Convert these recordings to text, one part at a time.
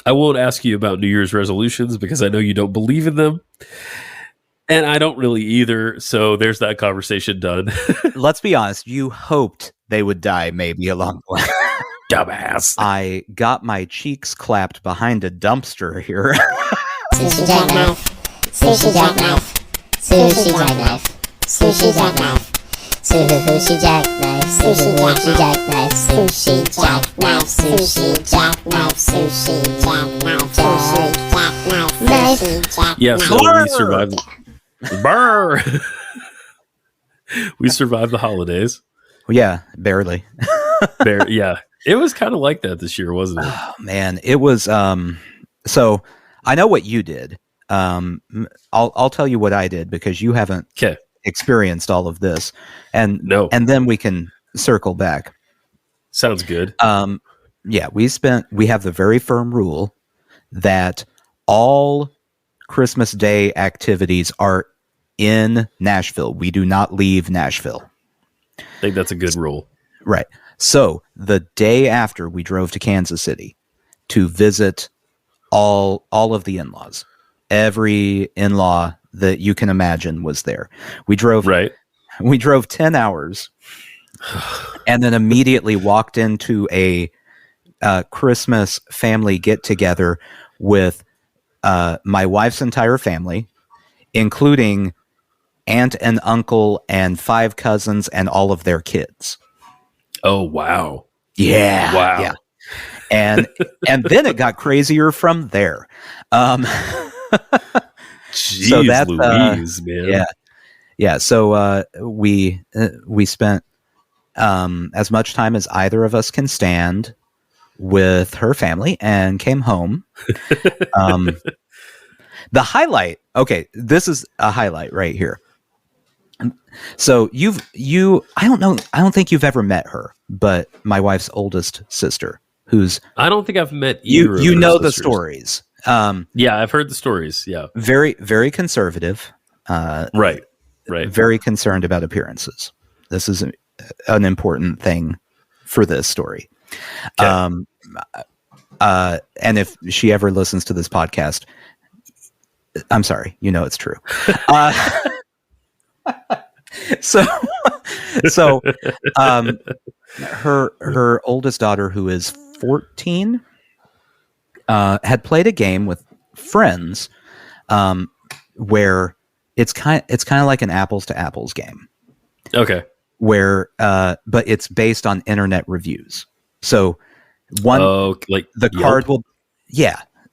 I won't ask you about New Year's resolutions because I know you don't believe in them. And I don't really either. So there's that conversation done. Let's be honest. You hoped they would die maybe along the way. Dumbass. I got my cheeks clapped behind a dumpster here. Sushi jackknife. Sushi jackknife. Sushi jackknife. Sushi jackknife. Sushi jackknife. Sushi jackknife. Sushi jackknife. Sushi jackknife. Sushi jackknife. Sushi jackknife. Yeah, so we survived. Brr! We survived the holidays. Yeah, barely. Yeah, it was kind of like that this year, wasn't it? Oh, man, it was. So I know what you did. I'll tell you what I did because you haven't experienced all of this, and then we can circle back. Sounds good. Yeah, we have the very firm rule that all Christmas Day activities are in Nashville. We do not leave Nashville. I think that's a good rule. Right. So the day after, we drove to Kansas City to visit all of the in-laws. Every in-law that you can imagine was there. We drove 10 hours and then immediately walked into a Christmas family get-together with my wife's entire family, including aunt and uncle and 5 cousins and all of their kids. Oh, wow. Yeah. Wow. Yeah. And then it got crazier from there. Jeez, so that's, Louise, man. Yeah. Yeah. So we spent as much time as either of us can stand with her family and came home. The highlight. Okay, this is a highlight right here. So I don't think you've ever met her, but my wife's oldest sister, I don't think I've met either. You know the stories. Yeah, I've heard the stories. Yeah, very, very conservative. Right. Very concerned about appearances. This is an important thing for this story. Okay. And if she ever listens to this podcast, I'm sorry, it's true. So her oldest daughter, who is 14, had played a game with friends, where it's kind of like an apples to apples game. Okay. Where, but it's based on internet reviews. So the card will,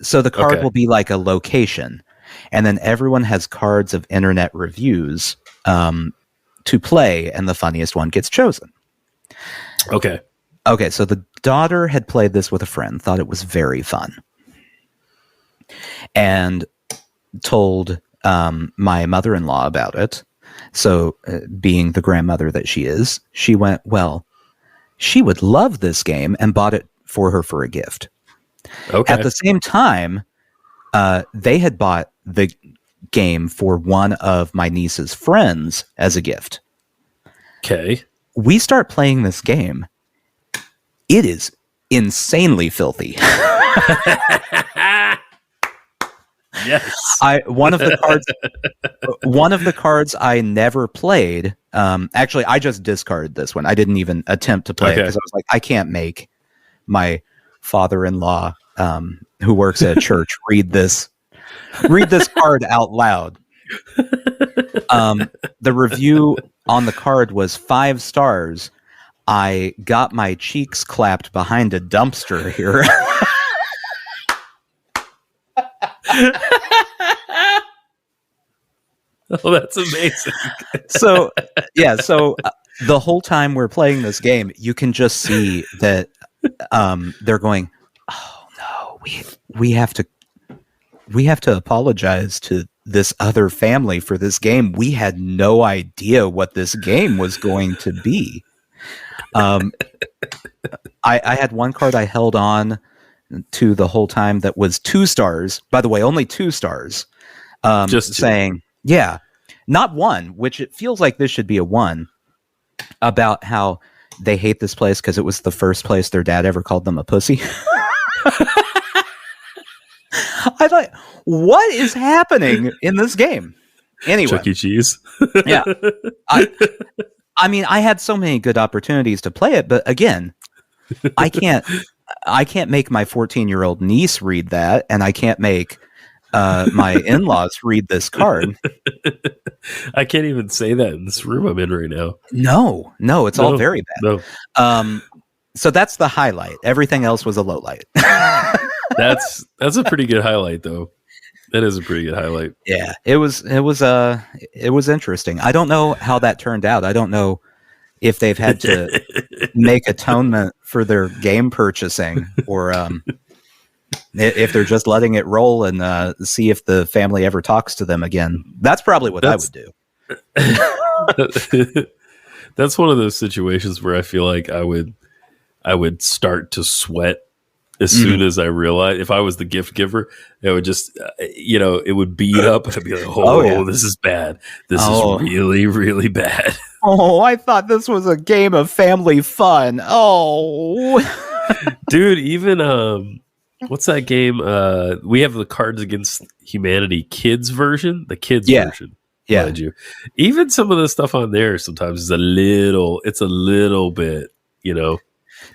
So the card will be like a location, and then everyone has cards of internet reviews to play, and the funniest one gets chosen. Okay. So the daughter had played this with a friend, thought it was very fun, and told my mother-in-law about it. So being the grandmother that she is, she went, well, she would love this game, and bought it for her for a gift. Okay. At the same time, they had bought the game for one of my niece's friends as a gift. Okay. We start playing this game. It is insanely filthy. Yes. One of the cards I never played. Actually, I just discarded this one. I didn't even attempt to play it because I was like, I can't make my father-in-law, who works at a church, read this card out loud. The review on the card was 5 stars. I got my cheeks clapped behind a dumpster here. Oh, that's amazing. So the whole time we're playing this game, you can just see that they're going, oh no, we have to apologize to this other family for this game. We had no idea what this game was going to be. I had one card I held on to the whole time that was 2 stars. By the way, only 2 stars. Just saying, yeah, not 1, which it feels like this should be a 1, about how they hate this place because it was the first place their dad ever called them a pussy. I thought, what is happening in this game? Anyway, Chuck E. Cheese. yeah. I mean, I had so many good opportunities to play it, but again, I can't make my 14-year-old niece read that, and I can't make my in-laws read this card. I can't even say that in this room I'm in right now. No, it's all very bad. No. So that's the highlight. Everything else was a low light. That's a pretty good highlight, though. That is a pretty good highlight. Yeah, it was interesting. I don't know how that turned out. I don't know if they've had to make atonement for their game purchasing, or if they're just letting it roll and see if the family ever talks to them again. That's probably what I would do. That's one of those situations where I feel like I would start to sweat as soon as I realized, if I was the gift giver, it would just, it would beat up, and I'd be like, this is bad. This is really, really bad. Oh, I thought this was a game of family fun. Oh, dude, even, what's that game? We have the Cards Against Humanity kids version, the kids version. Yeah. You. Even some of the stuff on there sometimes is a little bit,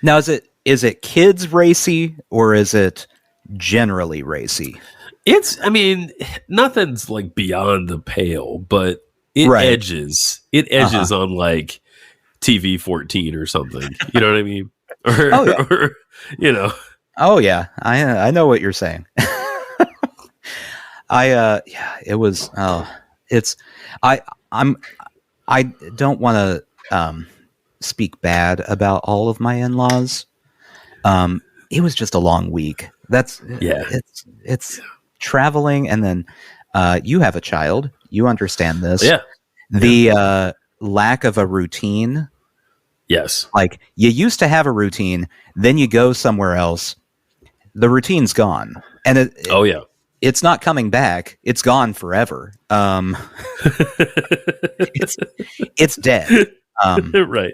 Now, is it kids racy, or is it generally racy? Nothing's like beyond the pale, but it edges. It edges on like TV 14 or something. You know what I mean? Or Oh yeah, I know what you're saying. It was. I don't want to speak bad about all of my in-laws. It was just a long week. It's traveling, and then you have a child. You understand this. Yeah. The lack of a routine. Yes. Like, you used to have a routine, then you go somewhere else. The routine's gone, and it's not coming back. It's gone forever. It's dead. Right.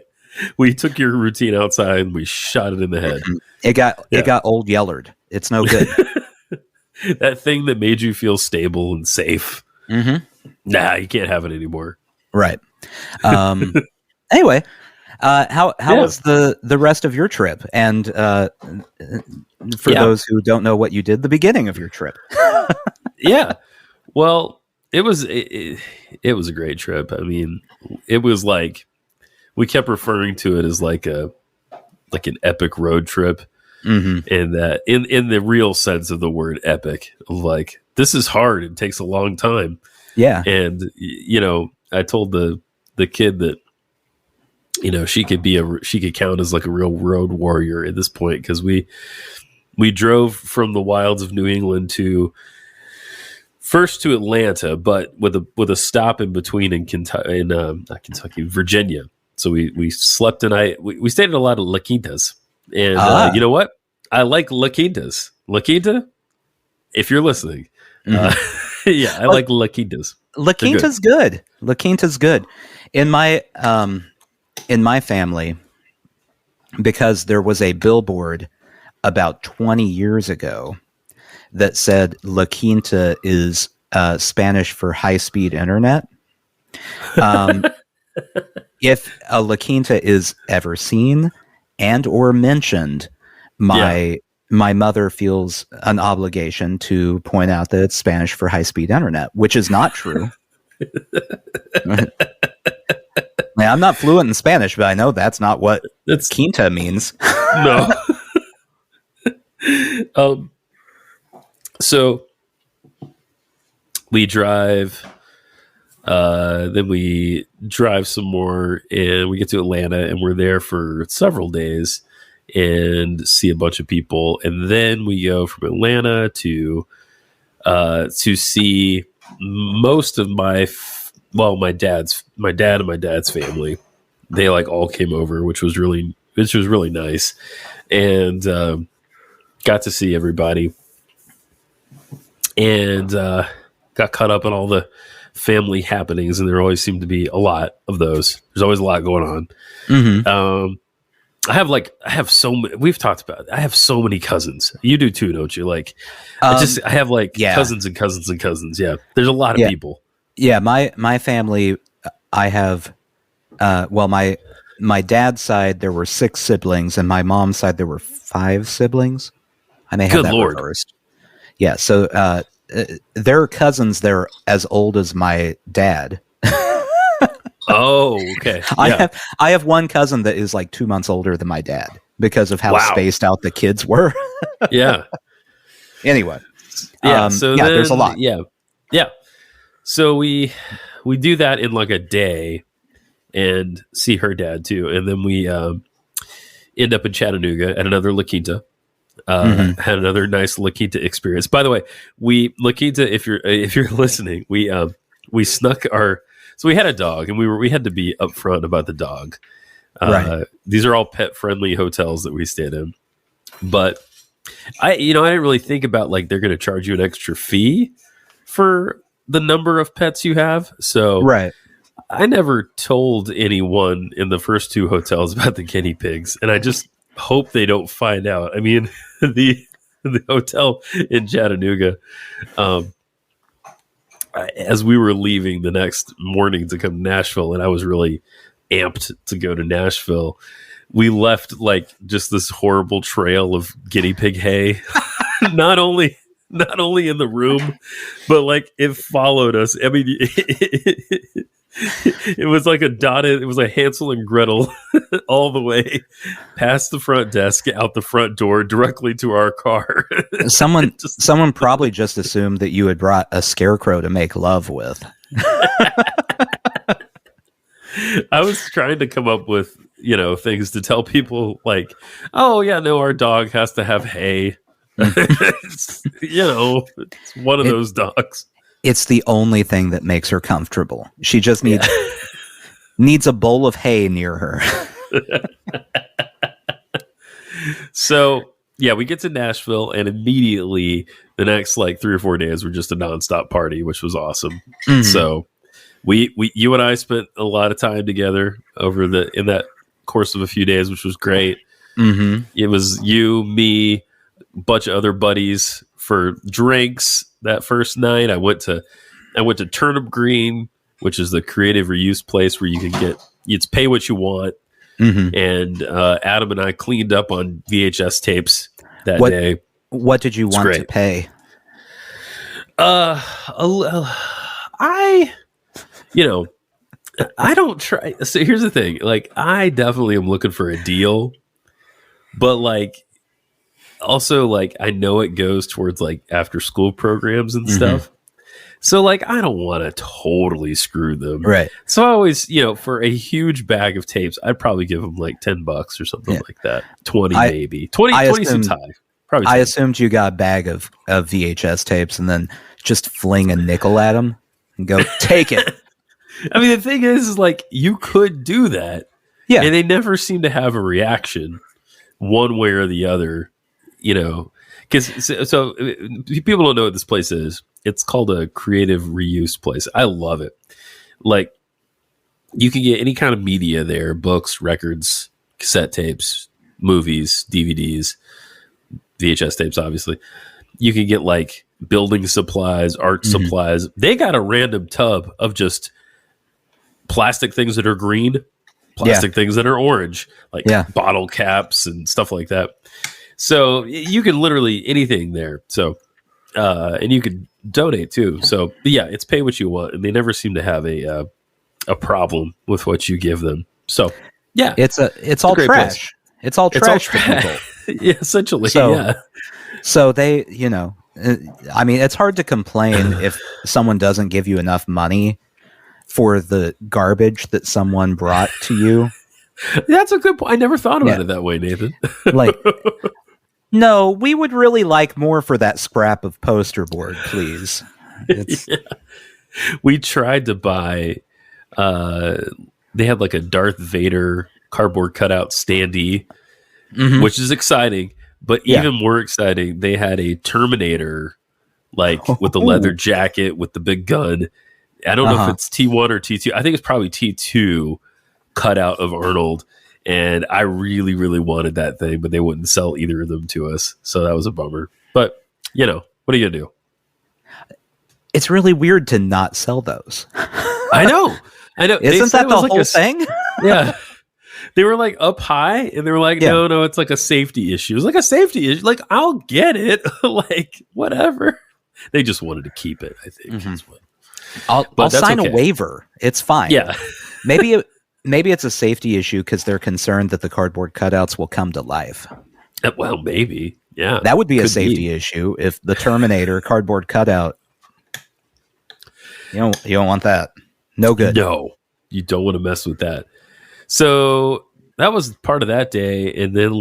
We took your routine outside and we shot it in the head. It got old yellered. It's no good. That thing that made you feel stable and safe. Mm-hmm. Nah, you can't have it anymore. Right. Anyway, how was the rest of your trip? And for those who don't know what you did, the beginning of your trip. Yeah. Well, it was a great trip. I mean, it was like, we kept referring to it as like an epic road trip. Mm-hmm. And that in the real sense of the word epic, like, this is hard. It takes a long time. Yeah. And, I told the kid that, she could count as like a real road warrior at this point. 'Cause we drove from the wilds of New England first to Atlanta, but with a stop in between in Virginia. So we slept tonight. We stayed at a lot of La Quintas. And you know what? I like La Quintas. La Quinta, if you're listening. Mm-hmm. I like La Quintas. La Quinta's good. La Quinta's good. In my family, because there was a billboard about 20 years ago that said La Quinta is Spanish for high-speed internet. If a La Quinta is ever seen and or mentioned, my mother feels an obligation to point out that it's Spanish for high-speed internet, which is not true. Now, I'm not fluent in Spanish, but I know that's not what Quinta means. No. So we drive, then we drive some more, and we get to Atlanta, and we're there for several days and see a bunch of people. And then we go from Atlanta to see most of my dad and my dad's family. They like all came over, which was really nice. And, got to see everybody, and got caught up in all the family happenings, and there always seemed to be a lot of those. There's always a lot going on. Mm-hmm. I have so many, we've talked about it. I have so many cousins. You do too, don't you? Like, I have like cousins and cousins and cousins. Yeah. There's a lot of people. Yeah. My family, I have, my dad's side, there were 6 siblings, and my mom's side, there were 5 siblings. I may have that reversed. Yeah. So, there are cousins that are as old as my dad. Oh, okay. Yeah. I have one cousin that is like 2 months older than my dad because of how spaced out the kids were. Yeah. Anyway. So there's a lot. Yeah. Yeah. So we do that in like a day and see her dad too. And then we end up in Chattanooga at another La Quinta. Had another nice La Quinta experience. By the way, La Quinta, if you're listening, we snuck so we had a dog, and we had to be upfront about the dog. Right. These are all pet friendly hotels that we stayed in, but I didn't really think about like they're going to charge you an extra fee for the number of pets you have. So right. I never told anyone in the first 2 hotels about the guinea pigs, and I just hope they don't find out. I mean, the hotel in Chattanooga, as we were leaving the next morning to come to Nashville, and I was really amped to go to Nashville, we left like just this horrible trail of guinea pig hay, not only in the room, but like it followed us. I mean, it was like it was a Hansel and Gretel all the way past the front desk, out the front door, directly to our car. Someone probably just assumed that you had brought a scarecrow to make love with. I was trying to come up with, things to tell people like, oh yeah, no, our dog has to have hay. It's one of those dogs. It's the only thing that makes her comfortable. She just needs a bowl of hay near her. So, yeah, we get to Nashville, and immediately the next like 3 or 4 days were just a nonstop party, which was awesome. Mm-hmm. So you and I spent a lot of time together in that course of a few days, which was great. Mm-hmm. It was you, me, a bunch of other buddies for drinks. That first night, I went to Turnip Green, which is the creative reuse place where it's pay what you want. Mm-hmm. And Adam and I cleaned up on VHS tapes that day. What did you want to pay? I don't try. So here's the thing. Like, I definitely am looking for a deal, but like, also, like, I know it goes towards like after school programs and stuff. So like, I don't want to totally screw them. Right. So I always, for a huge bag of tapes, I'd probably give them like $10 or something like that. 20 maybe. 20 seems high. Probably 10. I assumed you got a bag of VHS tapes and then just fling a nickel at them and go, take it. I mean, the thing is like, you could do that. Yeah. And they never seem to have a reaction one way or the other. Because so people don't know what this place is. It's called a creative reuse place. I love it. Like, you can get any kind of media there: books, records, cassette tapes, movies, DVDs, VHS tapes. Obviously, you can get like building supplies, art supplies. They got a random tub of just plastic things that are green, plastic things that are orange, like bottle caps and stuff like that. So you can literally anything there. So, and you could donate too. So yeah, it's pay what you want, and they never seem to have a problem with what you give them. So yeah, it's all trash. Place. It's all trash. Yeah, essentially. So they, I mean, it's hard to complain if someone doesn't give you enough money for the garbage that someone brought to you. That's a good point. I never thought about it that way, Nathan. Like, no, we would really like more for that scrap of poster board, please. We tried to buy, they had like a Darth Vader cardboard cutout standee, which is exciting, but even more exciting, they had a Terminator, like with the leather jacket, with the big gun. I don't know if it's T1 or T2. I think it's probably T2 cutout of Arnold. And I really, really wanted that thing, but they wouldn't sell either of them to us. So that was a bummer. But, what are you going to do? It's really weird to not sell those. I know. Isn't that the whole thing? Yeah. They were like up high and they were like, no, it's like a safety issue. It was like a safety issue. Like, I'll get it. Like, whatever. They just wanted to keep it, I think. I'll sign a waiver. It's fine. Yeah. Maybe it's a safety issue because they're concerned that the cardboard cutouts will come to life. Well, maybe. Yeah. That would be a safety issue if the Terminator cardboard cutout. You don't want that. No good. No, you don't want to mess with that. So that was part of that day. And then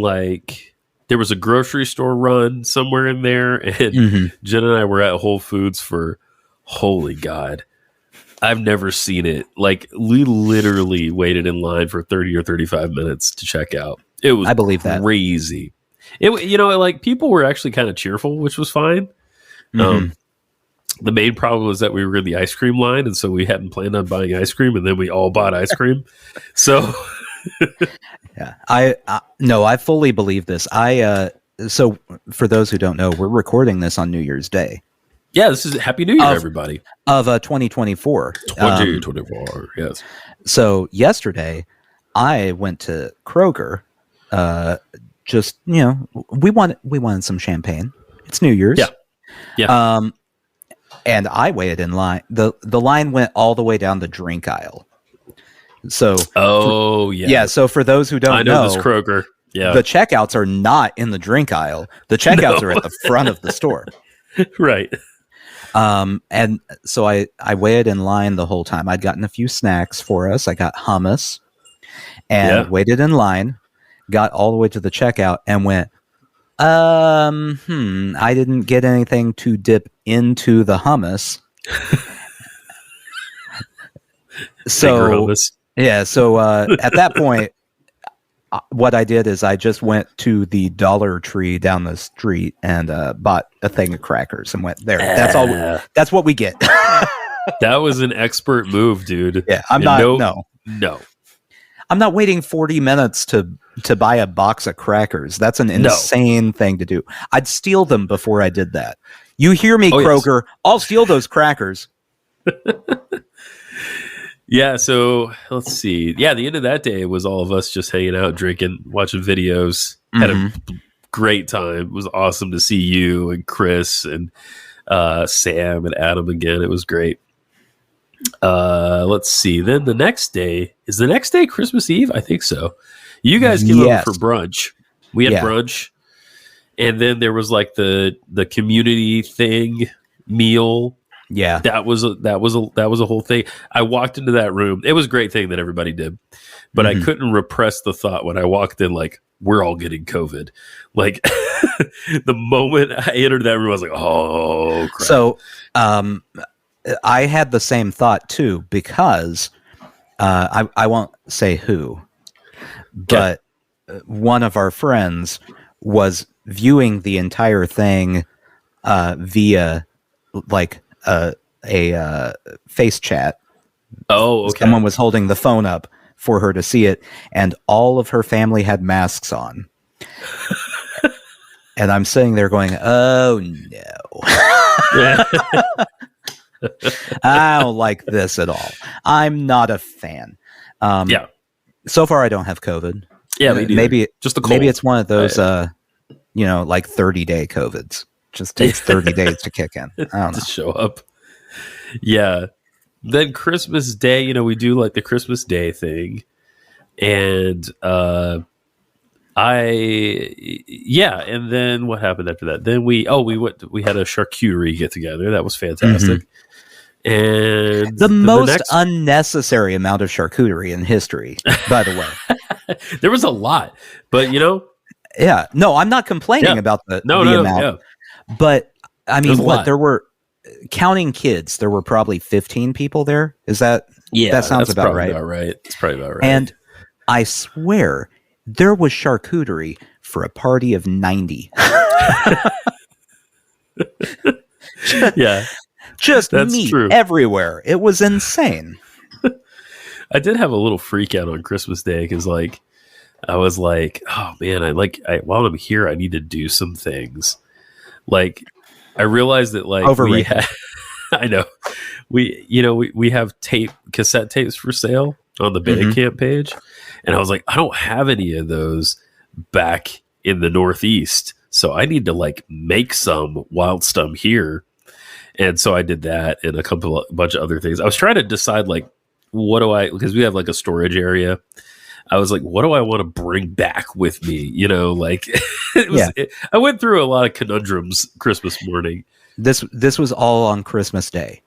there was a grocery store run somewhere in there. And Jen and I were at Whole Foods for, holy God, I've never seen it. Like, we literally waited in line for 30 or 35 minutes to check out. It was I believe that. Crazy. People were actually kind of cheerful, which was fine. The main problem was that we were in the ice cream line, and so we hadn't planned on buying ice cream, and then we all bought ice cream. So, yeah, I fully believe this. So for those who don't know, we're recording this on New Year's Day. Yeah, this is Happy New Year, everybody. Of 2024. 2024, yes. So yesterday, I went to Kroger. We wanted some champagne. It's New Year's. Yeah. And I waited in line. The line went all the way down the drink aisle. So, So for those who don't know, this Kroger. Yeah, the checkouts are not in the drink aisle. The checkouts are at the front of the store. Right. And so I waited in line the whole time. I'd gotten a few snacks for us. I got hummus and waited in line, got all the way to the checkout and went, I didn't get anything to dip into the hummus. So at that point, what I did is I just went to the Dollar Tree down the street and bought a thing of crackers and went there. That's all. That's what we get. That was an expert move, dude. Yeah, No. I'm not waiting 40 minutes to buy a box of crackers. That's an insane thing to do. I'd steal them before I did that. You hear me, Kroger? Yes. I'll steal those crackers. Yeah, so let's see. Yeah, the end of that day was all of us just hanging out, drinking, watching videos. Had a great time. It was awesome to see you and Chris and Sam and Adam again. It was great. Let's see. Then the next day, is the next day Christmas Eve? I think so. You guys came over for brunch. We had brunch. And then there was like the community thing meal. Yeah. That was a whole thing. I walked into that room. It was a great thing that everybody did. But I couldn't repress the thought when I walked in, like, we're all getting COVID. Like, the moment I entered that room, I was like, oh, crap. So, I had the same thought too, because I won't say who, but one of our friends was viewing the entire thing via like a face chat. Oh, okay. Someone was holding the phone up for her to see it, and all of her family had masks on. And I'm sitting there going, oh no. I don't like this at all. I'm not a fan. So far I don't have COVID. Yeah, maybe just a cold. Maybe it's one of those like 30-day COVIDs. Just takes 30 days to kick in. I don't know. To show up. Yeah. Then Christmas Day, we do like the Christmas Day thing. And and then what happened after that? Then we had a charcuterie get together. That was fantastic. And the most unnecessary amount of charcuterie in history, by the way. There was a lot, but yeah, no, I'm not complaining about the amount, but I mean, there were, counting kids, there were probably 15 people there. Is that, that sounds about right? It's probably about right. And I swear there was charcuterie for a party of 90. Yeah. Just meat everywhere. It was insane. I did have a little freak out on Christmas Day because, I was like, oh man, while I'm here, I need to do some things. Like, I realized that like Overrated. I know we have cassette tapes for sale on the Bandcamp page, and I was like, I don't have any of those back in the Northeast, so I need to like make some whilst I'm here. And so I did that and a bunch of other things. I was trying to decide like, because we have like a storage area. I was like, what do I want to bring back with me? Like I went through a lot of conundrums Christmas morning. This was all on Christmas Day.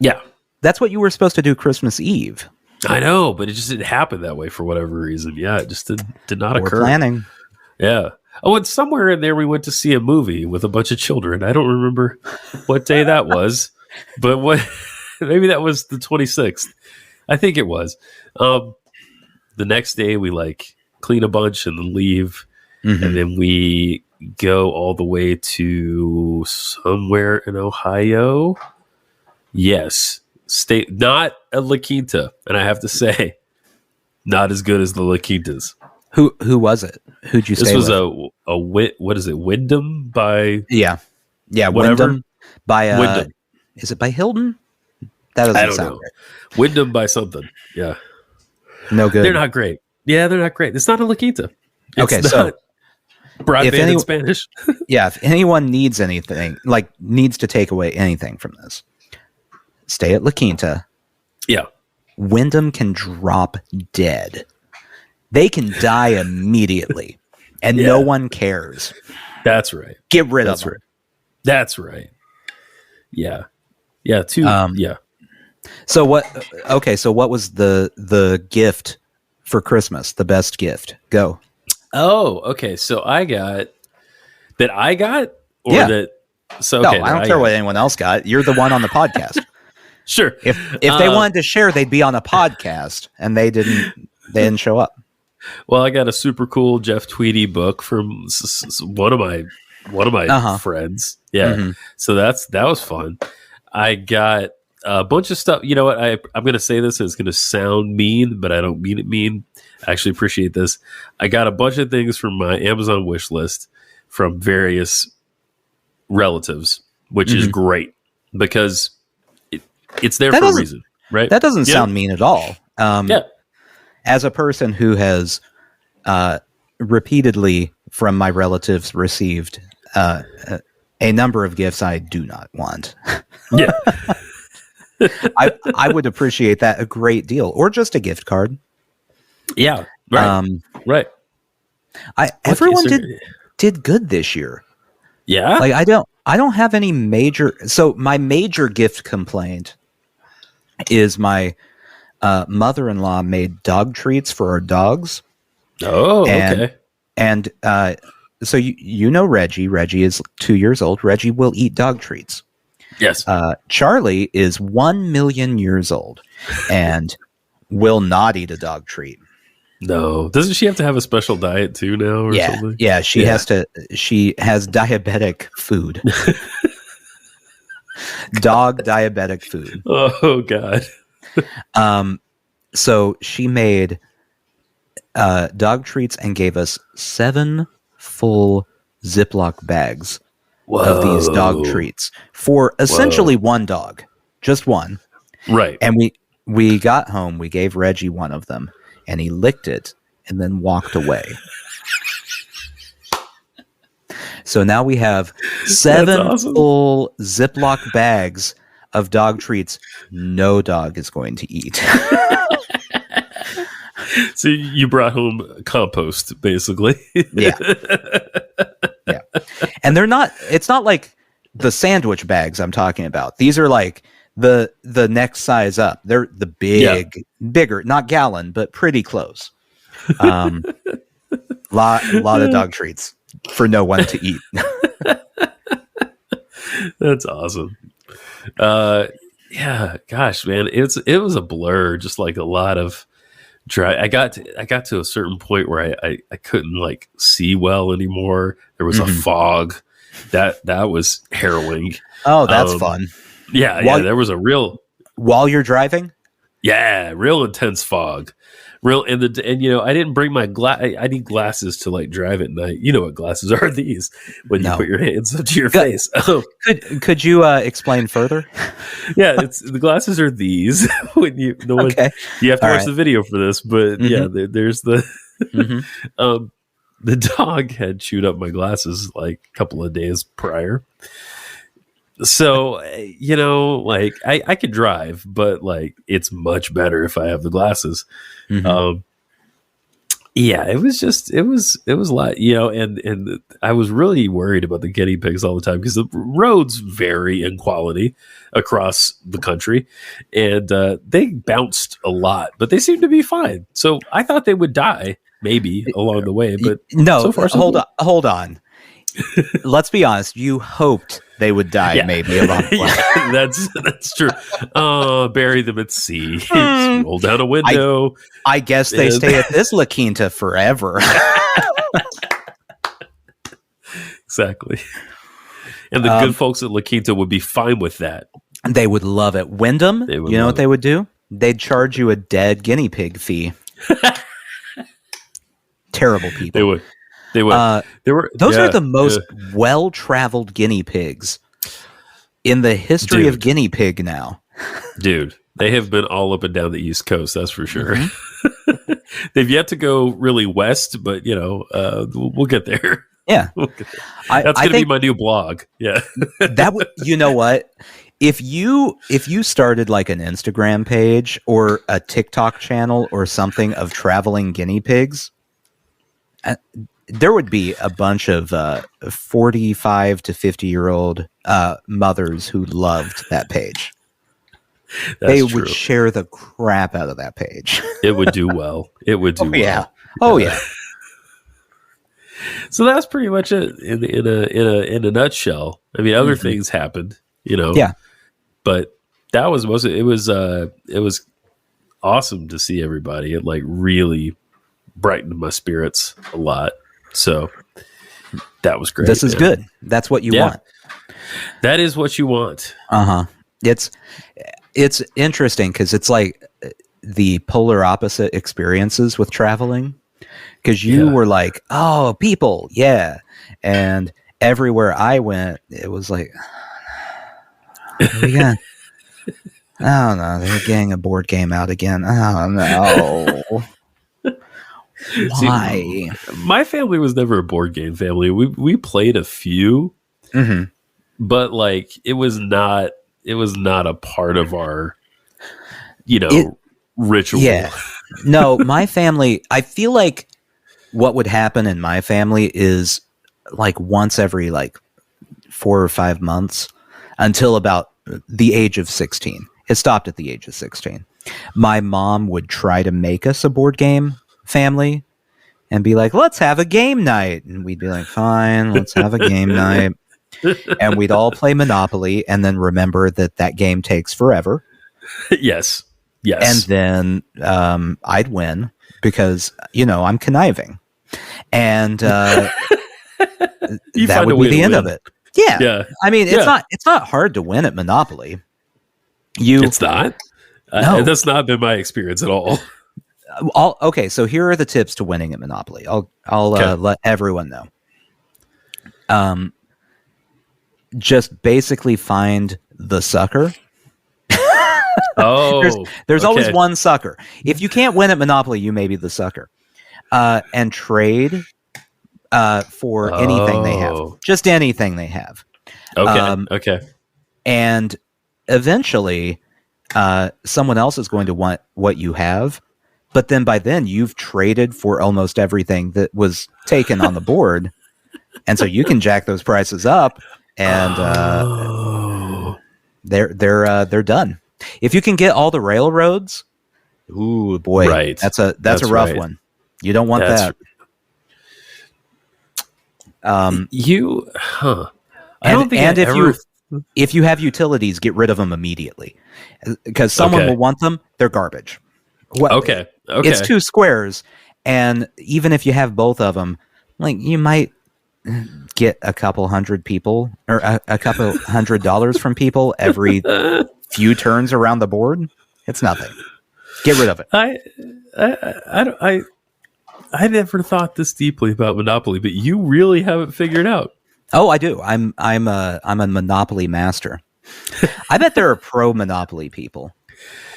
Yeah. That's what you were supposed to do Christmas Eve. I know, but it just didn't happen that way for whatever reason. Yeah, it just did not occur. Planning. Yeah. Oh, and somewhere in there we went to see a movie with a bunch of children. I don't remember what day that was, but maybe that was the 26th. I think it was. The next day we like clean a bunch and then leave. And then we go all the way to somewhere in Ohio. Yes. Not a La Quinta. And I have to say, not as good as the La Quintas. Who was it? Who'd you say? This was what is it? Wyndham by whatever. Wyndham by Wyndham. Is it by Hilton? That doesn't I don't sound know. right. Wyndham by something. Yeah, no good. They're not great. Yeah, they're not great. It's not a La Quinta. It's okay, so broadband in Spanish. Yeah, if anyone needs anything, like needs to take away anything from this, stay at La Quinta. Yeah, Wyndham can drop dead. They can die immediately, and no one cares. That's right. Get rid of them. Right. That's right. Yeah. Yeah. Yeah. So what? Okay. So what was the gift for Christmas? The best gift? Go. Oh, okay. So or that. So okay, no, I don't care what anyone else got. You're the one on the podcast. Sure. If they wanted to share, they'd be on a podcast, and they didn't show up. Well, I got a super cool Jeff Tweedy book from one of my friends. Yeah. So that was fun. I got a bunch of stuff. You know what? I'm going to say this. It's going to sound mean, but I don't mean it mean. I actually appreciate this. I got a bunch of things from my Amazon wish list from various relatives, which is great because it's there for a reason, right? That doesn't sound mean at all. As a person who has repeatedly from my relatives received a number of gifts I do not want. Yeah. I would appreciate that a great deal, or just a gift card. Yeah. Right. Right. Everyone did good this year. Yeah. Like I don't have any major. So my major gift complaint is my mother-in-law made dog treats for our dogs. Oh, okay. And so you know Reggie. Reggie is 2 years old. Reggie will eat dog treats. Yes. Charlie is 1 million years old and will not eat a dog treat. No. Doesn't she have to have a special diet too now or something? Yeah, she has to. She has diabetic food. Dog diabetic food. Oh, God. So she made dog treats and gave us 7 full Ziploc bags of these dog treats for essentially one dog, just one. Right. And we got home, we gave Reggie one of them, and he licked it and then walked away. So now we have 7 full Ziploc bags of dog treats no dog is going to eat. So you brought home compost, basically. Yeah. And it's not like the sandwich bags I'm talking about. These are like the next size up. They're the bigger, not gallon, but pretty close. Lot of dog treats for no one to eat. That's awesome. Yeah, gosh, man, it was a blur. Just like a lot of dry. I got to a certain point where I couldn't like see well anymore. There was a fog that was harrowing. Oh, that's fun. Yeah, there was a real while you're driving. Yeah, real intense fog Real and I didn't bring my I need glasses to like drive at night. You know what glasses are these when you No. put your hands up to your face. Oh, Could you explain further? yeah, it's the glasses are these when you Okay. you have to All watch right. the video for this, but yeah, there's the Mhm. the dog had chewed up my glasses like a couple of days prior. So, like I could drive, but like it's much better if I have the glasses. Mhm. Yeah, it was a lot, and I was really worried about the guinea pigs all the time because the roads vary in quality across the country, and they bounced a lot, but they seemed to be fine. So I thought they would die maybe along the way, but No, so far so good. hold on. Let's be honest. You hoped they would die, Yeah. maybe along the way. Yeah, that's true. Bury them at sea. Roll down a window. I guess they And- stay at this La Quinta forever. Exactly. And the good folks at La Quinta would be fine with that. They would love it. Wyndham, They would you know love what they would do? They'd charge you a dead guinea pig fee. Terrible people. They would. They would. Those are the most well-traveled guinea pigs in the history of Dude. guinea pig now. Dude, they have been all up and down the East Coast, that's for sure. They've yet to go really west, but we'll get there. Yeah. We'll get there. That's going to be my new blog. Yeah. That would, you know what? If you started like an Instagram page or a TikTok channel or something of traveling guinea pigs, there would be a bunch of 45 to 50-year-old mothers who loved that page. That's They true. would share the crap out of that page. It would do well. It would do well. Yeah. Oh yeah. So that's pretty much it in a nutshell. I mean, other things happened, Yeah. but that was most. It was awesome to see everybody. It like really brightened my spirits a lot. So that was great. This is good. That's what you want. That is what you want. Uh-huh. It's interesting because it's like the polar opposite experiences with traveling. Because you were like, oh, people, yeah. And everywhere I went, it was like, I don't know, they're getting a board game out again. Oh, no. Why? See, my family was never a board game family. We played a few, but like it was not a part of our ritual. Yeah. No, my family, I feel like what would happen in my family is like once every like 4 or 5 months until about the age of 16. It stopped at the age of 16. My mom would try to make us a board game family and be like, let's have a game night. And we'd be like, fine, let's have a game night. And we'd all play Monopoly and then remember that game takes forever. Yes. And then I'd win because, I'm conniving. And that would be the end of it. Yeah. Yeah. I mean, it's not hard to win at Monopoly. It's not. No. That's not been my experience at all. Okay, so here are the tips to winning at Monopoly. I'll let everyone know. Just basically find the sucker. Oh, there's always one sucker. If you can't win at Monopoly, you may be the sucker. And trade for anything they have. Just anything they have. Okay. Okay. And eventually, someone else is going to want what you have. But then by then, you've traded for almost everything that was taken on the board. And so you can jack those prices up and they're done. If you can get all the railroads, ooh boy, right. That's a rough right. one. You don't want that. I don't think if you have utilities, get rid of them immediately because someone will want them. They're garbage. Okay. It's 2 squares, and even if you have both of them, like you might get a couple hundred people or a couple $100 from people every few turns around the board. It's nothing. Get rid of it. I never thought this deeply about Monopoly, but you really have it figured out. Oh, I do. I'm a Monopoly master. I bet there are pro Monopoly people.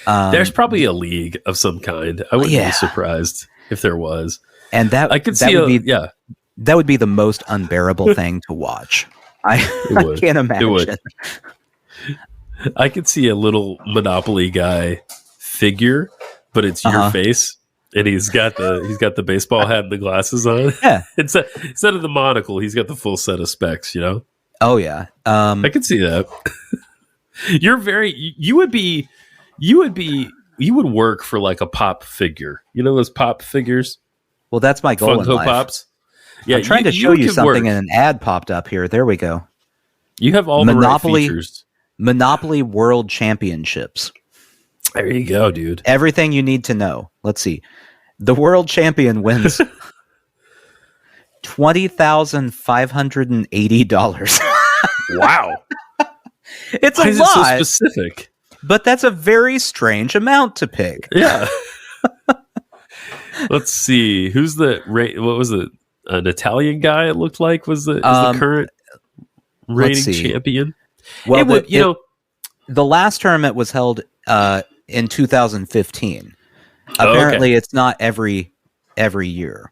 There's probably a league of some kind. I wouldn't be surprised if there was. And that would be the most unbearable thing to watch. I can't imagine. It would. I could see a little Monopoly guy figure, but it's your face, and he's got the baseball hat and the glasses on. Yeah. Instead of the monocle, he's got the full set of specs. You know. Oh yeah. I could see that. You would work for like a pop figure. You know those pop figures? Well, that's my goal in Funko life. Pops. Yeah, I'm trying to show you something, and an ad popped up here. There we go. You have all the right features. Monopoly World Championships. There you go, dude. Everything you need to know. Let's see. The world champion wins $20,580. Wow. It's Why a is lot. It so specific? But that's a very strange amount to pick. Yeah. Let's see. Who's what was it? An Italian guy, it looked like, was the current reigning champion. Well, the last tournament was held in 2015. Apparently, it's not every year.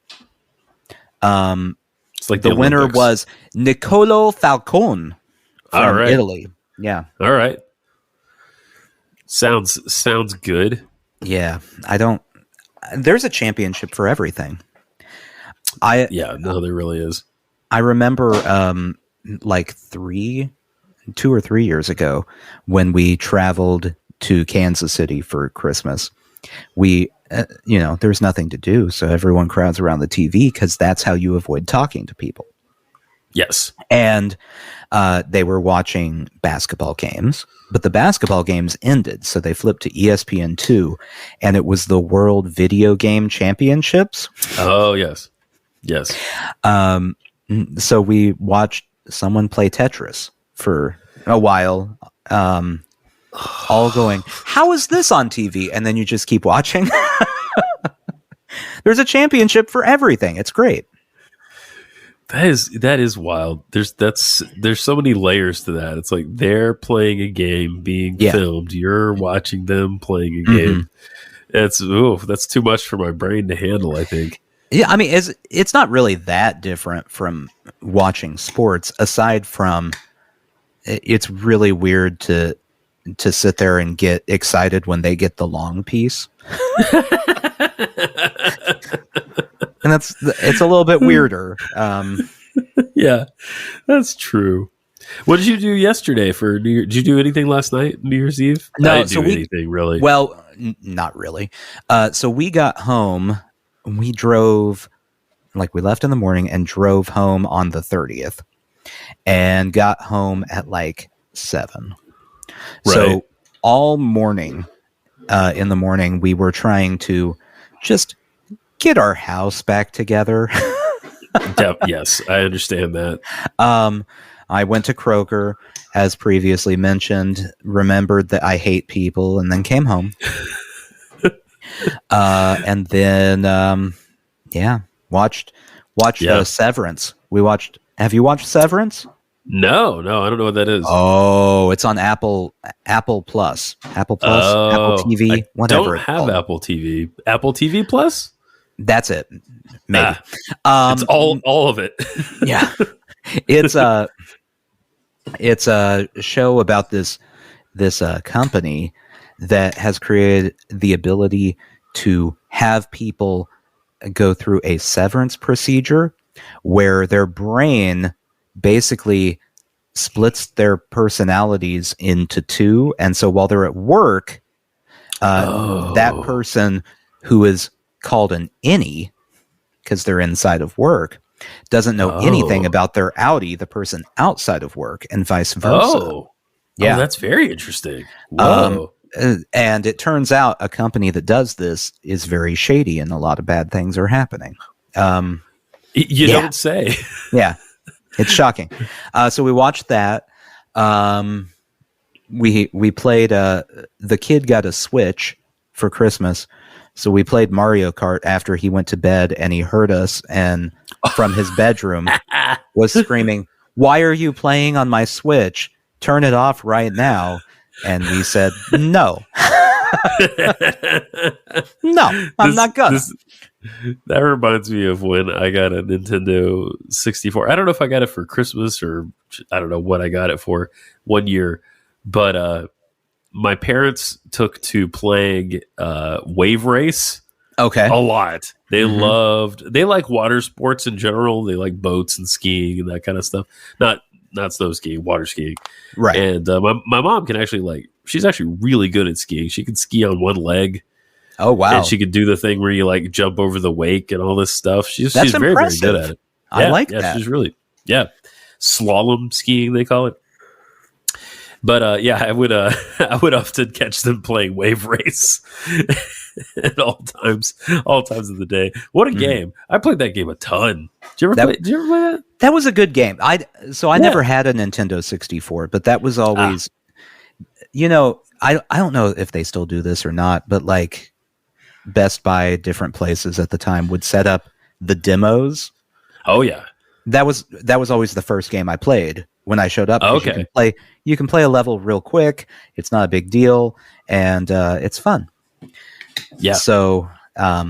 It's like the winner was Niccolo Falcone from Italy. Yeah. All right. Sounds good. Yeah. There's a championship for everything. There really is. I remember like 2 or 3 years ago when we traveled to Kansas City for Christmas. We, there's nothing to do, so everyone crowds around the TV because that's how you avoid talking to people. Yes. And they were watching basketball games, but the basketball games ended, so they flipped to ESPN2, and it was the World Video Game Championships. Oh, yes. Yes. So we watched someone play Tetris for a while, all going, how is this on TV? And then you just keep watching. There's a championship for everything. It's great. That is wild. There's so many layers to that. It's like they're playing a game being filmed. You're watching them playing a game. That's too much for my brain to handle, I think. Yeah, I mean, it's not really that different from watching sports, aside from it's really weird to sit there and get excited when they get the long piece. And it's a little bit weirder. Yeah, that's true. What did you do yesterday for New Year? Did you do anything last night, New Year's Eve? No, I didn't do anything really. Well, not really. So we got home. We drove, we left in the morning and drove home on the 30th, and got home at 7. Right. So all morning, in the morning, we were trying to just get our house back together. Yes, I understand that. I went to Kroger, as previously mentioned, remembered that I hate people, and then came home. And then, watched Severance. Have you watched Severance? No, I don't know what that is. Oh, it's on Apple Plus, Apple TV, whatever. I don't have Apple TV. Apple TV Plus? That's it. Maybe. It's all of it. Yeah. It's a show about this company that has created the ability to have people go through a severance procedure where their brain basically splits their personalities into two. And so while they're at work, that person who is called an innie, because they're inside of work, doesn't know anything about their outie, the person outside of work, and vice versa. Yeah, that's very interesting. Whoa. And it turns out a company that does this is very shady, and a lot of bad things are happening. You don't say. Yeah, it's shocking. So we watched that. We played. The kid got a Switch, for Christmas. So we played Mario Kart after he went to bed, and he heard us and from his bedroom was screaming, "Why are you playing on my Switch? Turn it off right now." And we said, "No." No, I'm not gonna. That reminds me of when I got a Nintendo 64. I don't know if I got it for Christmas or I don't know what I got it for one year, but my parents took to playing Wave Race Okay. a lot. They they like water sports in general. They like boats and skiing and that kind of stuff. Not snow skiing, water skiing. Right. And my mom can actually she's actually really good at skiing. She can ski on one leg. Oh, wow. And she could do the thing where you jump over the wake and all this stuff. She's That's very, impressive. very good at it. I like that. She's really, slalom skiing, they call it. But I would often catch them playing Wave Race at all times of the day. What a game. I played that game a ton. Did you ever play that? That was a good game. I never had a Nintendo 64, but that was always, I don't know if they still do this or not, but Best Buy, different places at the time would set up the demos. Oh yeah. That was always the first game I played when I showed up. Okay. You can play a level real quick. It's not a big deal, and it's fun. Yeah. So, Mario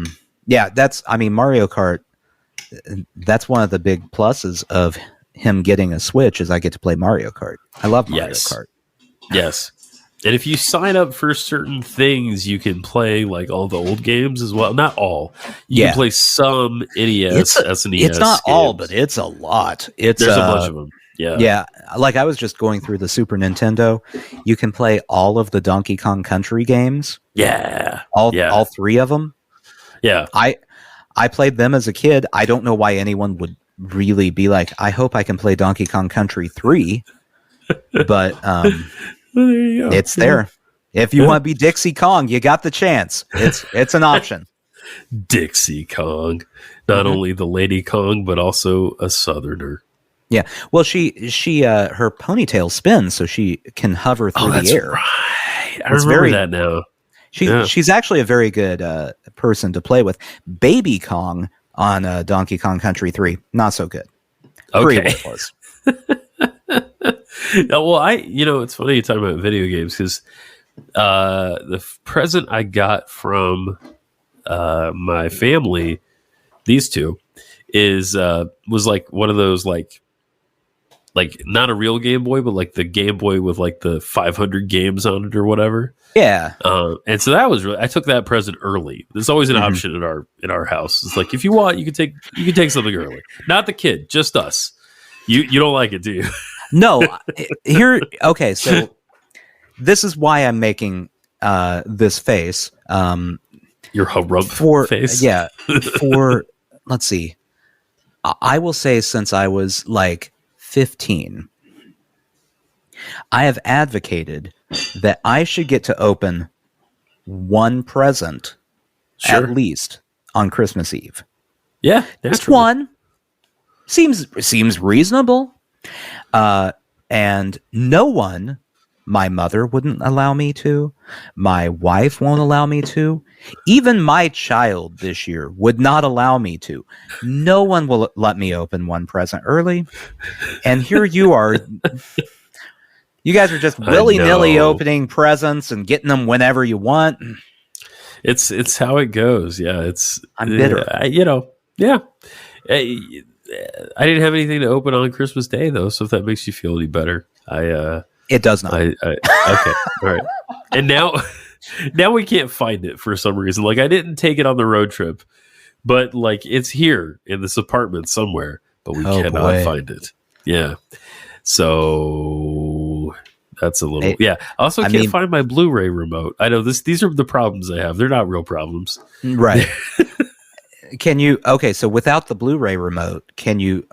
Kart. That's one of the big pluses of him getting a Switch is I get to play Mario Kart. I love Mario Kart. Yes. And if you sign up for certain things, you can play all the old games as well. Not all. You can play some NES, SNES. It's not games. all, but it's a lot. There's a bunch of them. Yeah. Yeah. I was just going through the Super Nintendo. You can play all of the Donkey Kong Country games. Yeah. All three of them. Yeah. I played them as a kid. I don't know why anyone would really be I hope I can play Donkey Kong Country 3. But well, there you go. It's there. If you want to be Dixie Kong, you got the chance. It's an option. Dixie Kong. Not only the Lady Kong, but also a Southerner. Yeah. Well, she her ponytail spins so she can hover through the air. Right. I remember that now. She's actually a very good person to play with. Baby Kong on Donkey Kong Country 3, not so good. Okay. 3 was. Well, it's funny you talk about video games because the present I got from my family, these two, was one of those not a real Game Boy, but the Game Boy with the 500 games on it or whatever. Yeah. And so that was I took that present early. There's always an option in our house. It's if you want, you can take something early. Not the kid, just us. You don't like it, do you? No. Okay, so this is why I'm making this face. Your harump face? Yeah. Let's see. I will say since I was 15, I have advocated that I should get to open one present at least on Christmas Eve. Yeah. Just one. Seems reasonable. And no one, my mother wouldn't allow me to, my wife won't allow me to, even my child this year would not allow me to. No one will let me open one present early. And here you are. You guys are just willy-nilly opening presents and getting them whenever you want. It's how it goes. Yeah, I'm bitter. Yeah. I didn't have anything to open on Christmas Day though, so if that makes you feel any better, it does not. Okay, all right. And now we can't find it for some reason. I didn't take it on the road trip, but it's here in this apartment somewhere, but we cannot find it. Yeah, so that's a little. I also can't find my Blu-ray remote. I know these are the problems I have. They're not real problems, right? Can you, so without the Blu-ray remote, can you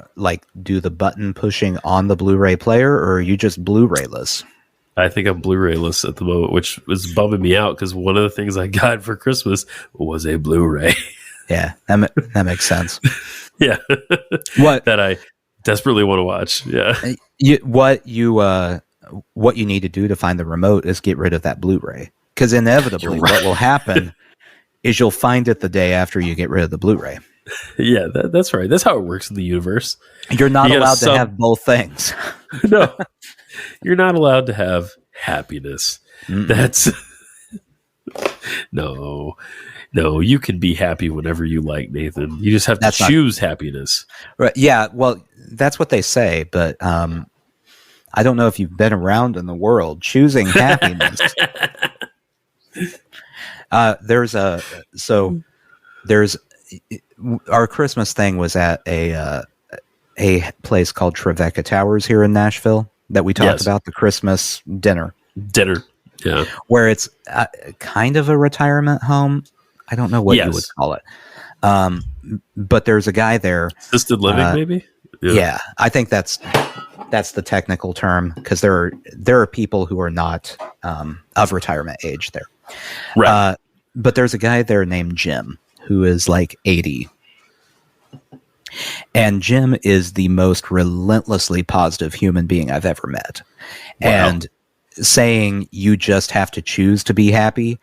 do the button pushing on the Blu-ray player, or are you just Blu-rayless? I think I'm Blu-rayless at the moment, which was bumming me out because one of the things I got for Christmas was a Blu-ray. Yeah, that makes sense. Yeah. What? That I desperately want to watch. Yeah. What you need to do to find the remote is get rid of that Blu-ray. Because inevitably, You're right. what will happen is you'll find it the day after you get rid of the Blu-ray. Yeah, that's right. That's how it works in the universe. You're not You gotta allowed to have both things. No, you're not allowed to have happiness. That's no. You can be happy whenever you like, Nathan. You just have to choose happiness. Right? Yeah. Well, that's what they say, but I don't know if you've been around in the world choosing happiness. There's our Christmas thing was at a place called Tribeca Towers here in Nashville that we talked about, the Christmas dinner. Yeah. Where it's kind of a retirement home. I don't know what you would call it. But there's a guy there. Assisted living, maybe? Yeah. I think that's the technical term, because there are people who are not of retirement age there. Right. But there's a guy there named Jim who is like 80. And Jim is the most relentlessly positive human being I've ever met. Wow. And saying you just have to choose to be happy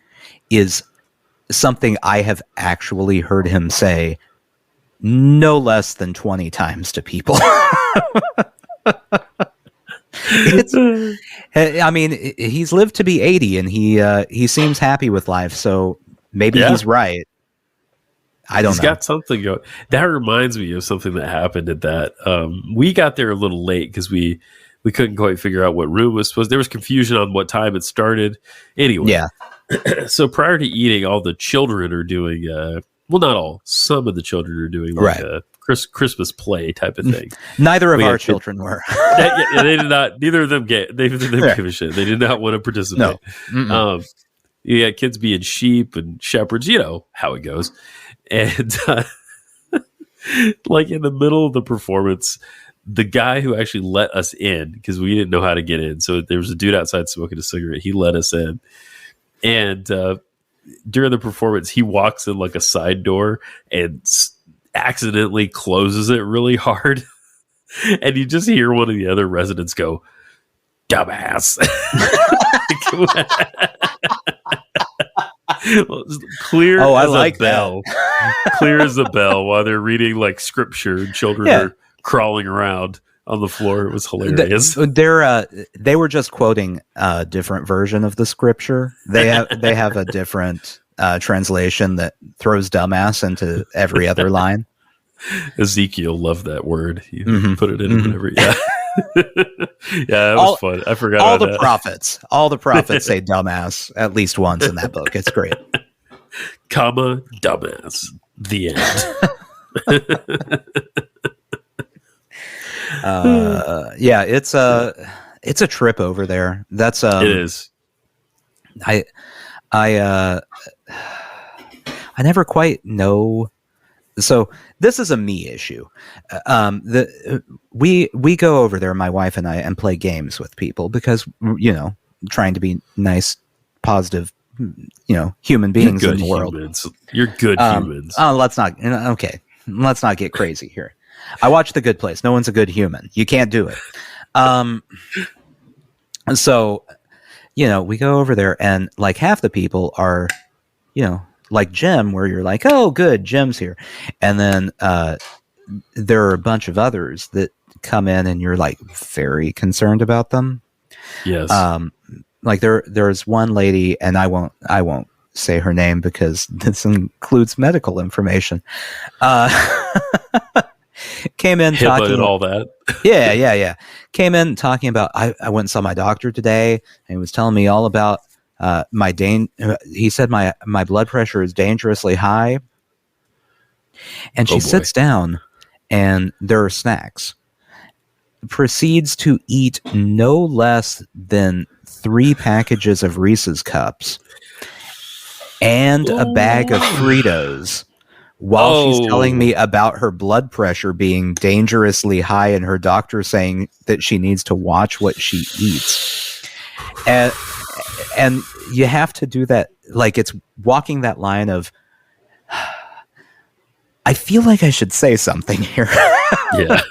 is something I have actually heard him say no less than 20 times to people. I mean, he's lived to be 80 and he seems happy with life. So maybe he's right. I don't know. He's got something going. That reminds me of something that happened at that. We got there a little late because we couldn't quite figure out what room was supposed. There was confusion on what time it started. Anyway, yeah. So prior to eating, all the children are doing. Well, not all. Some of the children are doing like a Christmas play type of thing. Neither of our children were. They did not. Neither of them get. They didn't give a shit. They did not want to participate. No. You got kids being sheep and shepherds. You know how it goes. And like in the middle of the performance, the guy who actually let us in, because we didn't know how to get in, so there was a dude outside smoking a cigarette. He let us in, and during the performance, he walks in like a side door and accidentally closes it really hard, and you just hear one of the other residents go, "Dumbass." Clear as a bell. Clear as a bell while they're reading like scripture and children are crawling around on the floor. It was hilarious. They were just quoting a different version of the scripture. They have a different translation that throws dumbass into every other line. Ezekiel loved that word. He put it in whenever. Yeah. Yeah, it was fun. I forgot all about the that. prophets. All the prophets say dumbass at least once in that book. It's great. Comma dumbass. The end. Yeah, it's a trip over there. That's it is. I never quite know. So this is a me issue. We go over there, my wife and I, and play games with people because, you know, trying to be nice, positive, you know, human beings in the world. You're good humans. Oh, let's not get crazy here. I watch The Good Place. No one's a good human. You can't do it. So, you know, we go over there and like half the people are, you know, like Jim, where you're like, oh, good, Jim's here. And then there are a bunch of others that come in and you're like very concerned about them. Yes. Like there's one lady, and I won't say her name because this includes medical information. Came in HIPAA talking and all that. Yeah. Came in talking about, I went and saw my doctor today, and he was telling me all about he said my blood pressure is dangerously high. And she sits down and there are snacks. Proceeds to eat no less than 3 packages of Reese's cups and a bag of Fritos while she's telling me about her blood pressure being dangerously high and her doctor saying that she needs to watch what she eats. And you have to do that. Like, it's walking that line of, I feel like I should say something here. Yeah.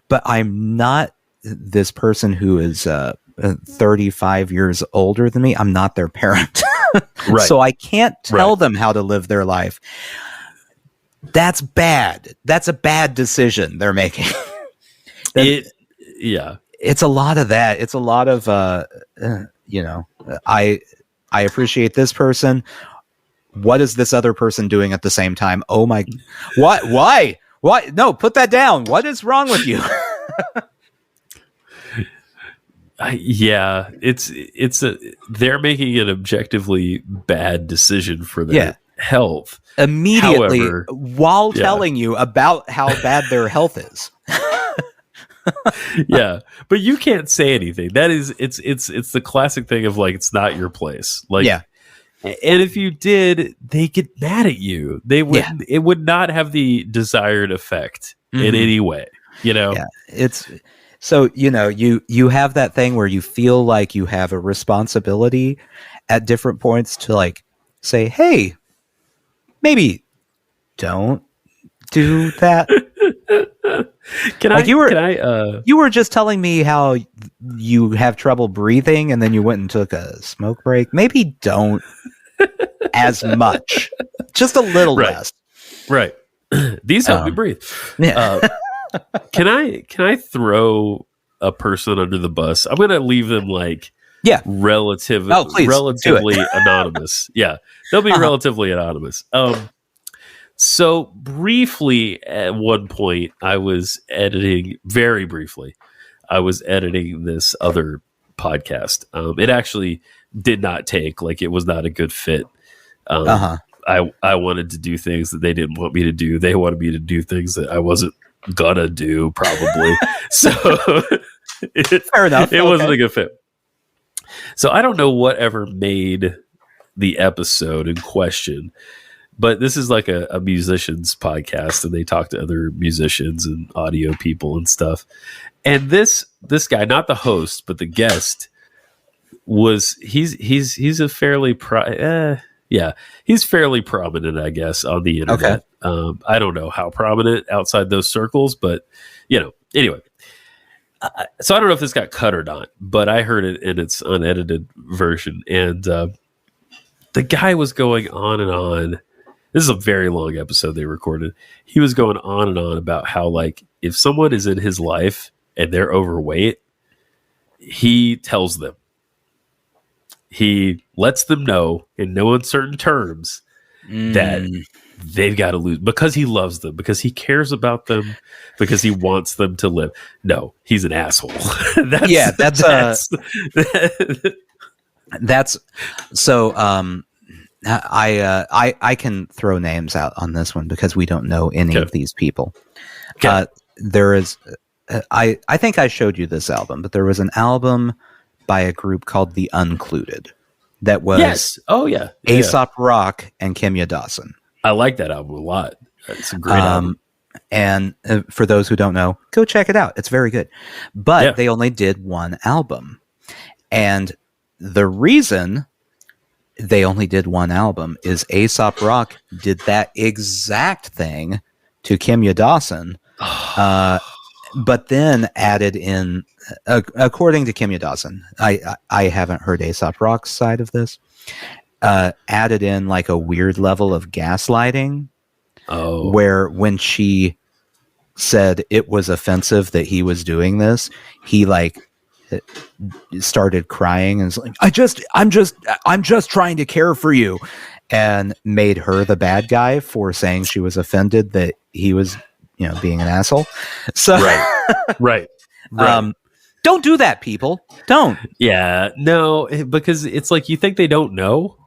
But I'm not this person who is 35 years older than me. I'm not their parent. Right. So I can't tell them how to live their life. That's bad. That's a bad decision they're making. It's a lot of that. It's a lot of, I appreciate this person. What is this other person doing at the same time? Oh my, what? Why? Why? No, put that down. What is wrong with you? They're making an objectively bad decision for their health immediately. However, while telling you about how bad their health is. Yeah, but you can't say anything. That is, it's the classic thing of like, it's not your place. Like, and if you did, they get mad at you. They wouldn't. It would not have the desired effect in any way. Yeah, it's so you have that thing where you feel like you have a responsibility at different points to like say, hey, maybe don't do that. You were just telling me how you have trouble breathing and then you went and took a smoke break. Maybe don't as much, just a little less. Right. These help me breathe. Yeah. Can I throw a person under the bus? I'm going to leave them like relatively anonymous. Yeah. They'll be relatively anonymous. So briefly, at one point, I was editing, very briefly, I was editing this other podcast. It actually did not take, like, it was not a good fit. I wanted to do things that they didn't want me to do. They wanted me to do things that I wasn't gonna do, probably. So fair enough. It wasn't a good fit. So I don't know whatever made the episode in question. But this is like a musician's podcast, and they talk to other musicians and audio people and stuff. And this guy, not the host, but the guest, he's a fairly he's fairly prominent, I guess, on the internet. Okay. I don't know how prominent outside those circles, but anyway. So I don't know if this got cut or not, but I heard it in its unedited version, and the guy was going on and on. This is a very long episode they recorded. He was going on and on about how, like, if someone is in his life and they're overweight, he tells them. He lets them know in no uncertain terms that they've got to lose because he loves them, because he cares about them, because he wants them to live. No, he's an asshole. That's so. I can throw names out on this one because we don't know any of these people. There is, I think I showed you this album, but there was an album by a group called The Uncluded that was Aesop Rock and Kimya Dawson. I like that album a lot. It's a great album. And for those who don't know, go check it out. It's very good. But they only did one album. And the reason they only did one album is Aesop Rock did that exact thing to Kimya Dawson, but then added in, according to Kimya Dawson, I haven't heard Aesop Rock's side of this, added in like a weird level of gaslighting, where when she said it was offensive that he was doing this, he like started crying and was like, I'm just trying to care for you, and made her the bad guy for saying she was offended that he was, being an asshole. So right. Don't do that, people. Don't. Yeah, no, because it's like, you think they don't know.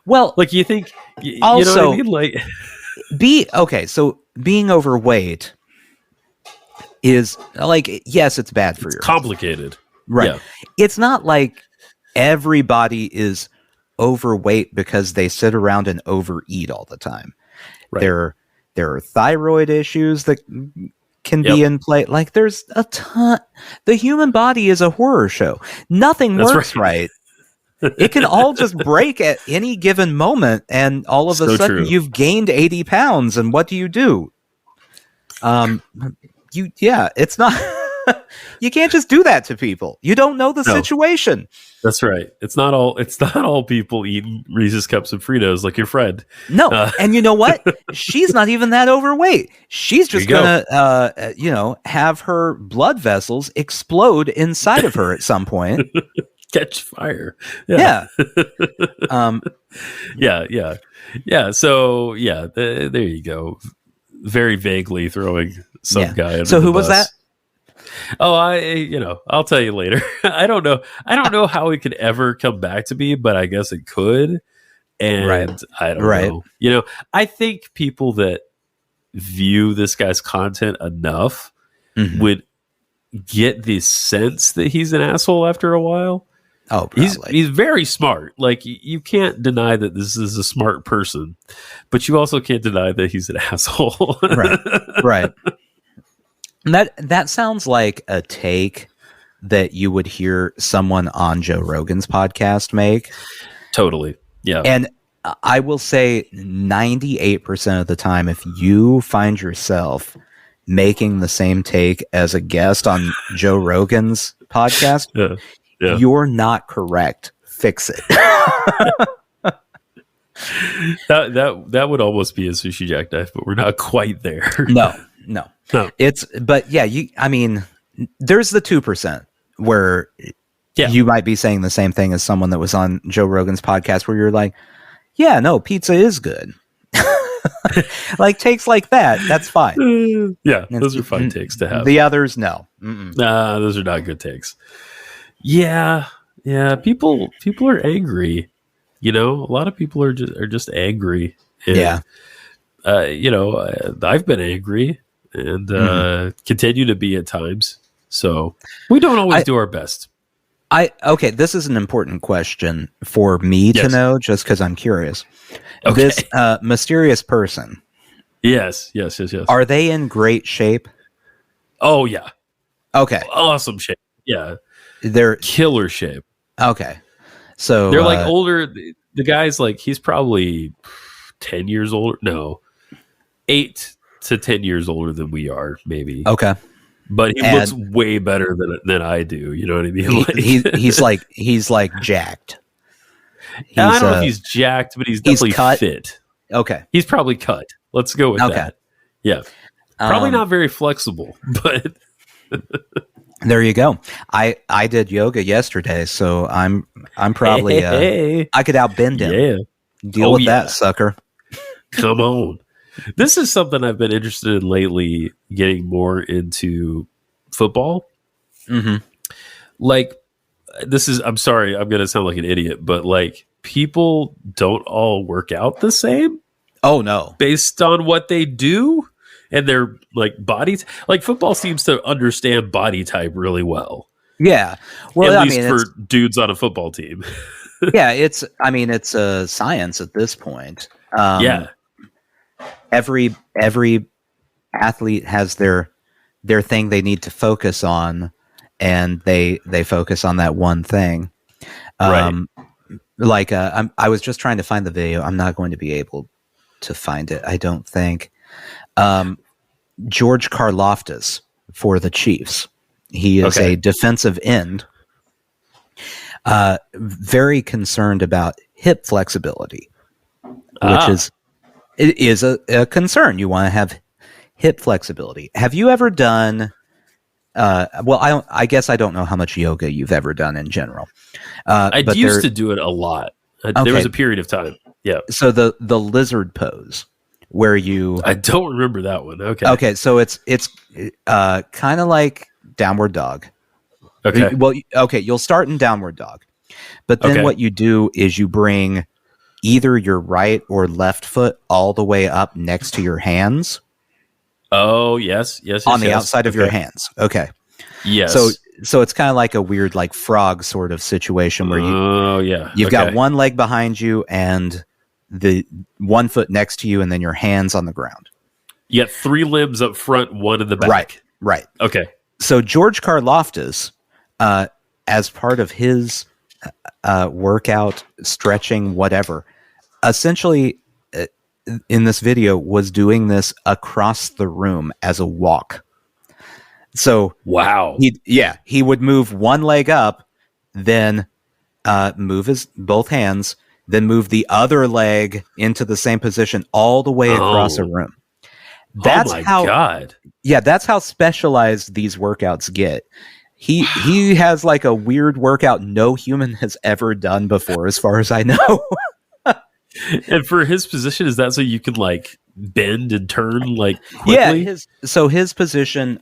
Well, like, you think, also, you know what I mean? Like, so being overweight is like, yes, it's bad for you. Complicated. Right. Yeah. It's not like everybody is overweight because they sit around and overeat all the time. Right. There are thyroid issues that can be in play. Like, there's a ton. The human body is a horror show. Nothing works right. It can all just break at any given moment, and all of a sudden you've gained 80 pounds. And what do? It's not. You can't just do that to people. You don't know the No. situation. That's right. It's not all people eating Reese's cups of Fritos like your friend. No, and you know what? She's not even that overweight. She's just There you gonna, have her blood vessels explode inside of her at some point. Catch fire. Yeah. Yeah. So there you go. Very vaguely throwing some guy under So the who was bus. that? Oh, I'll tell you later. I don't know how it could ever come back to me, but I guess it could. And Right. I don't know. I think people that view this guy's content enough would get the sense that he's an asshole after a while. Oh, probably. He's very smart. Like, you can't deny that this is a smart person, but you also can't deny that he's an asshole. Right. That sounds like a take that you would hear someone on Joe Rogan's podcast make. Totally. Yeah. And I will say 98% of the time, if you find yourself making the same take as a guest on Joe Rogan's podcast, you're not correct. Fix it. That would almost be a sushi jackknife, but we're not quite there. No. But yeah, there's the 2% where you might be saying the same thing as someone that was on Joe Rogan's podcast where you're like, yeah, no, pizza is good. Like takes like that, that's fine. Yeah, those are fun takes to have. The others, no. Nah, those are not good takes. Yeah. People are angry. A lot of people are just angry. And, I've been angry and continue to be at times. So we don't always do our best. Okay, this is an important question for me to know, just because I'm curious. Okay. This mysterious person. Yes. Are they in great shape? Oh yeah. Okay. Awesome shape. Yeah. They're killer shape. Okay. So they're like older. The guy's like, he's probably 10 years older. No, 8 to 10 years older than we are, maybe. Okay. But he looks way better than I do. You know what I mean? He's like jacked. I don't know if he's jacked, but he's definitely fit. Okay. He's probably cut. Let's go with that. Yeah. Probably not very flexible, but there you go. I did yoga yesterday, so I'm probably I could outbend him. Yeah. Deal with that, sucker. Come on. This is something I've been interested in lately, getting more into football. Like, I'm sorry, I'm going to sound like an idiot, but like, people don't all work out the same. Oh, no. Based on what they do and their like bodies. Like, football seems to understand body type really well. Yeah. Well, at least for dudes on a football team. Yeah, it's a science at this point. Every athlete has their thing they need to focus on, and they focus on that one thing. Right. Like I was just trying to find the video. I'm not going to be able to find it, I don't think. George Karlaftis for the Chiefs. He is a defensive end. Very concerned about hip flexibility, which is a concern. You want to have hip flexibility. Have you ever done? I guess I don't know how much yoga you've ever done in general. I used to do it a lot. There was a period of time. Yeah. So the lizard pose, where I don't remember that one. Okay. Okay. So it's kind of like downward dog. Okay. Well, you'll start in downward dog, but then what you do is you bring either your right or left foot all the way up next to your hands. Oh, yes. On the outside of your hands. Okay. Yes. So it's kind of like a weird like frog sort of situation where you've got one leg behind you and the one foot next to you, and then your hands on the ground. You got 3 limbs up front, 1 in the back. Right. Okay. So George Karlaftis, as part of his workout, stretching, whatever, essentially in this video was doing this across the room as a walk. So Wow. he would move one leg up, then move his both hands, then move the other leg into the same position all the way across a room. That's God. Yeah, that's how specialized these workouts get. He has like a weird workout no human has ever done before, as far as I know. And for his position, is that so you can like bend and turn like quickly? Yeah, his position,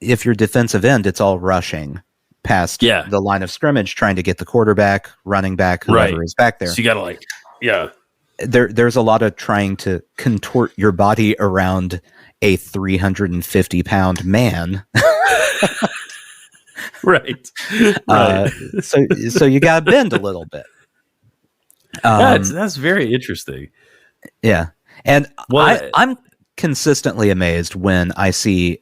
if you're defensive end, it's all rushing past the line of scrimmage, trying to get the quarterback, running back, whoever is back there. So you gotta There's a lot of trying to contort your body around a 350-pound man. Right. So you got to bend a little bit. That's very interesting. Yeah, and I'm consistently amazed when I see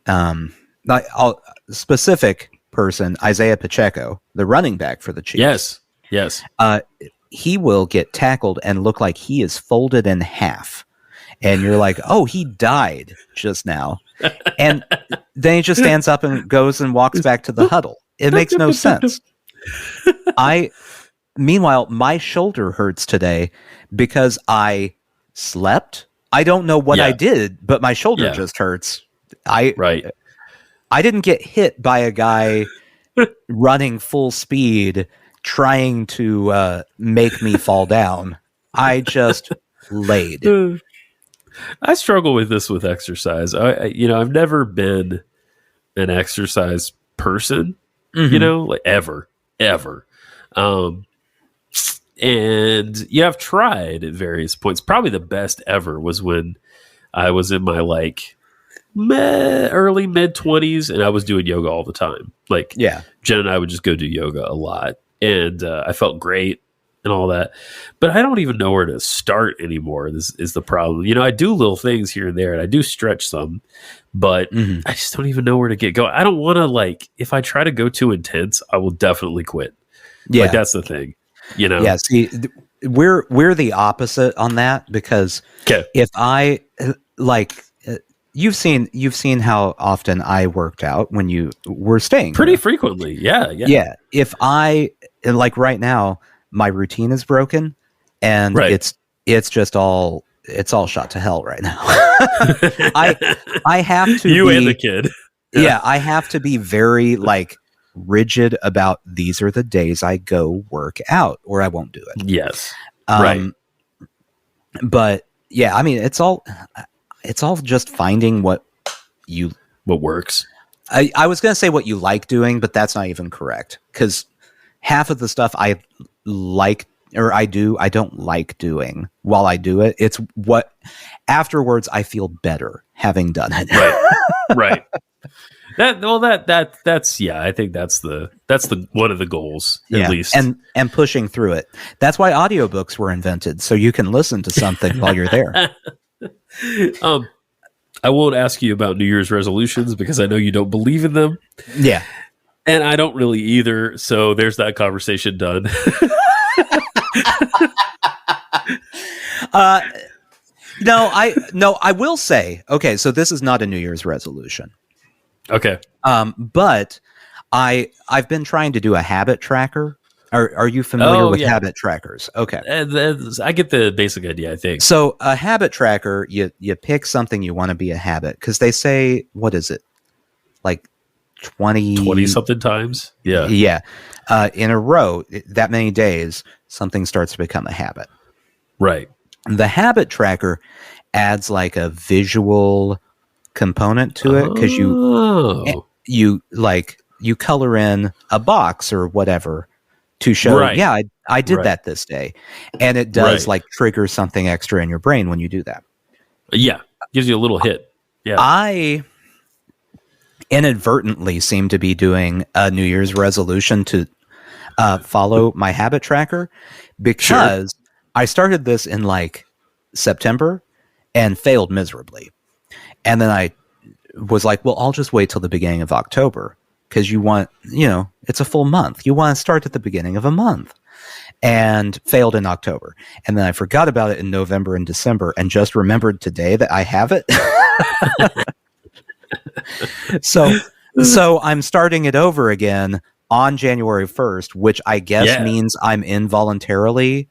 specific person, Isaiah Pacheco, the running back for the Chiefs. Yes. He will get tackled and look like he is folded in half. And you're like, oh, he died just now. And then he just stands up and goes and walks back to the huddle. It makes no sense. Meanwhile, my shoulder hurts today because I slept. I don't know what I did, but my shoulder just hurts. I didn't get hit by a guy running full speed trying to make me fall down. I just laid. I struggle with this with exercise. I've never been an exercise person, like ever. And I've tried at various points. Probably the best ever was when I was in my early mid-20s and I was doing yoga all the time. Jen and I would just go do yoga a lot. And I felt great and all that. But I don't even know where to start anymore. This is the problem. I do little things here and there, and I do stretch some, but I just don't even know where to get going. I don't want to, if I try to go too intense, I will definitely quit. Yeah. That's the thing. Yeah, see, we're the opposite on that, because if I you've seen how often I worked out when you were staying pretty frequently. Yeah. If I right now, my routine is broken, and it's just all shot to hell right now. I have to and the kid. Yeah, I have to be very rigid about these are the days I go work out, or I won't do it. Yes. But yeah, I mean, it's all just finding what works. I was going to say what you like doing, but that's not even correct, because half of the stuff I like or I don't like doing while I do it. It's what afterwards I feel better having done it. Right. That's I think that's the one of the goals, at least. And pushing through it. That's why audiobooks were invented, so you can listen to something while you're there. I won't ask you about New Year's resolutions because I know you don't believe in them. Yeah. And I don't really either, so there's that conversation done. I will say, okay, so this is not a New Year's resolution. Okay. But I've been trying to do a habit tracker. Are you familiar with habit trackers? Okay. I get the basic idea, I think. So a habit tracker, you pick something you want to be a habit, because they say, what is it? 20 something times? Yeah. Yeah. In a row, that many days, something starts to become a habit. Right. The habit tracker adds a visual component to it, because you color in a box or whatever to show, I did that this day. And it does trigger something extra in your brain when you do that. Yeah. Gives you a little hit. Yeah. I inadvertently seem to be doing a New Year's resolution to follow my habit tracker, because I started this in September and failed miserably. And then I was like, well, I'll just wait till the beginning of October, because you want, it's a full month. You want to start at the beginning of a month, and failed in October. And then I forgot about it in November and December, and just remembered today that I have it. So So I'm starting it over again on January 1st, which I guess means I'm involuntarily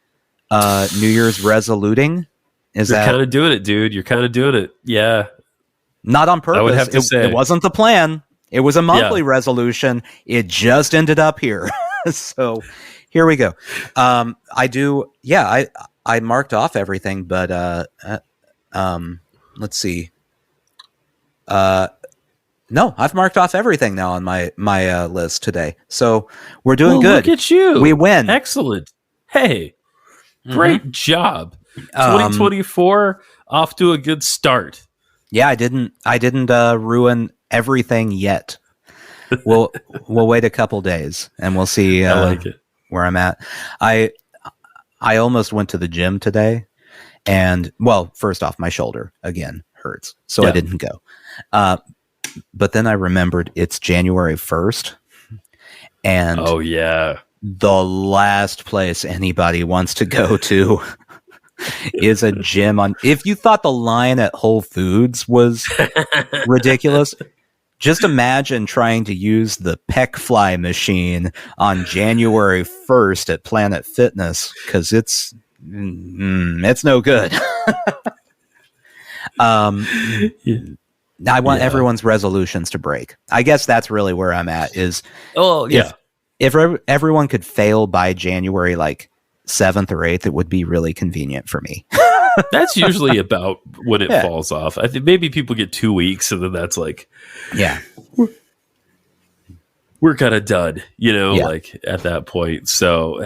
New Year's resoluting. You're kind of doing it, dude. You're kind of doing it. Yeah. Not on purpose. I would have to say. It wasn't the plan. It was a monthly resolution. It just ended up here. So here we go. I marked off everything, but let's see. No, I've marked off everything now on my list today. So we're doing good. Look at you. We win. Excellent. Hey, great job. 2024 off to a good start. Yeah, I didn't ruin everything yet. We'll wait a couple days and we'll see I like it. Where I'm at. I almost went to the gym today, and first off, my shoulder again hurts, so I didn't go. But then I remembered it's January 1st, and the last place anybody wants to go to is a gym. If you thought the line at Whole Foods was ridiculous, just imagine trying to use the pec fly machine on January 1st at Planet Fitness, because it's no good. I want everyone's resolutions to break. I guess that's really where I'm at. If everyone could fail by January 7th or 8th, it would be really convenient for me. That's usually about when it falls off. I think maybe people get 2 weeks, and then that's we're kind of done, at that point. So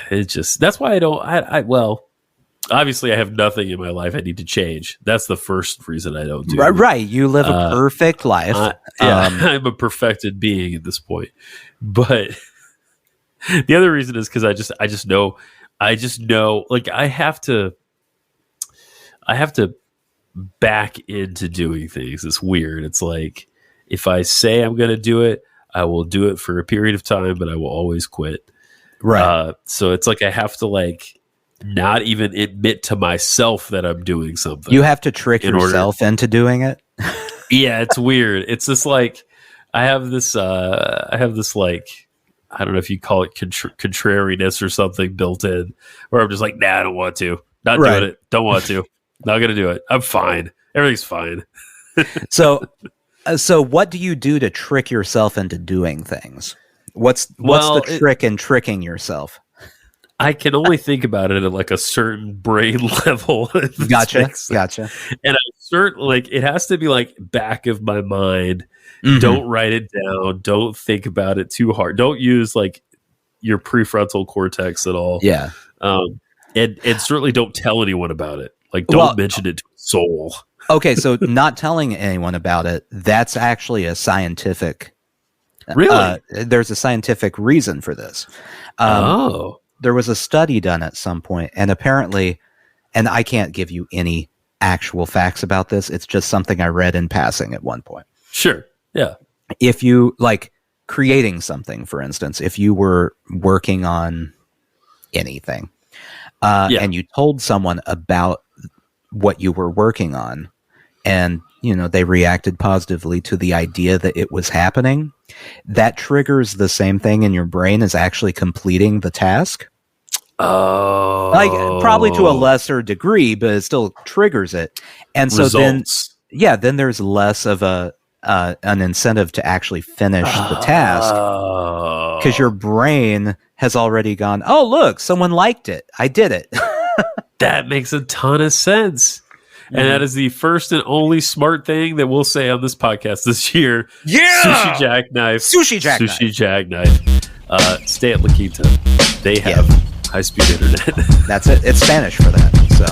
that's why obviously I have nothing in my life I need to change. That's the first reason I don't do it. Right. You live a perfect life. I'm a perfected being at this point. But the other reason is because I just know I have to back into doing things. It's weird. It's like, if I say I'm going to do it, I will do it for a period of time, but I will always quit. Right. So it's like I have to not even admit to myself that I'm doing something. You have to trick yourself into doing it. Yeah, it's weird. It's just I have this I don't know if you call it contrariness or something built in, where I'm just like, nah, I don't want to. Not doing it. Don't want to. Not going to do it. I'm fine. Everything's fine. So what do you do to trick yourself into doing things? What's the trick in tricking yourself? I can only think about it at a certain brain level. Gotcha. And it has to be back of my mind. Mm-hmm. Don't write it down. Don't think about it too hard. Don't use your prefrontal cortex at all. Yeah. And certainly don't tell anyone about it. Don't mention it to a soul. Okay, so not telling anyone about it, that's actually a scientific... Really? There's a scientific reason for this. There was a study done at some point, and apparently, and I can't give you any actual facts about this, it's just something I read in passing at one point. Sure, yeah. If you, creating something, for instance, if you were working on anything, and you told someone about what you were working on, and they reacted positively to the idea that it was happening, that triggers the same thing in your brain as actually completing the task. Oh, probably to a lesser degree, but it still triggers it. And so then there's less of an incentive to actually finish the task, because your brain has already gone, oh, look, someone liked it. I did it. That makes a ton of sense. And that is the first and only smart thing that we'll say on this podcast this year. Yeah! Sushi Jackknife. Sushi Jackknife. Stay at La Quinta. They have high-speed internet. That's it. It's Spanish for that. So